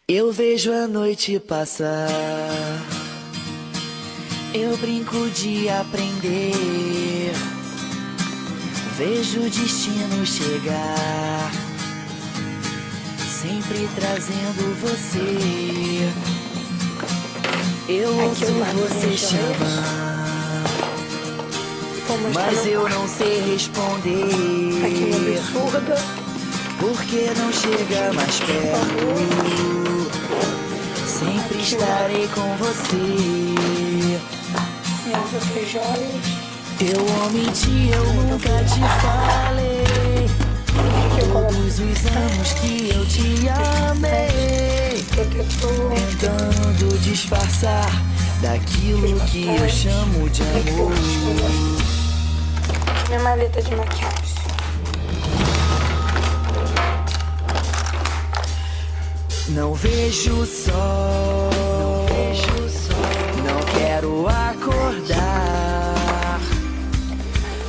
Eu vejo a noite passar, eu brinco de aprender, vejo o destino chegar, sempre trazendo você. Eu ouço você chamar, mas eu não sei responder. Aqui absurda. Por que não chega mais perto? Sempre estarei com você. Minhas outras joias. Eu menti, eu nunca te falei. Todos os anos que eu te amei, Protetor. tentando disfarçar daquilo que eu chamo de amor. Minha maleta de maquiagem. Não vejo sol, não quero acordar.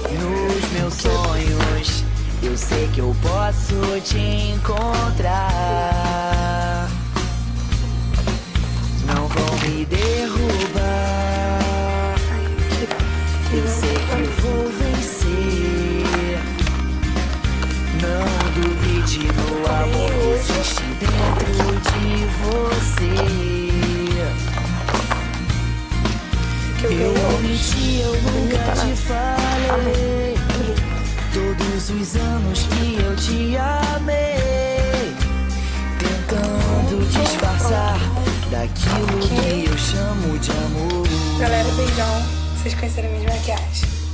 Nos meus sonhos, eu sei que eu posso te encontrar. Não vão me derrubar, eu sei que vou vencer. Não duvide no amor que existe dentro de você. Eu menti, eu nunca te falei. Todos os anos que eu te amei, tentando disfarçar daquilo que eu chamo de amor. Galera, beijão. Vocês conheceram minhas maquiagens.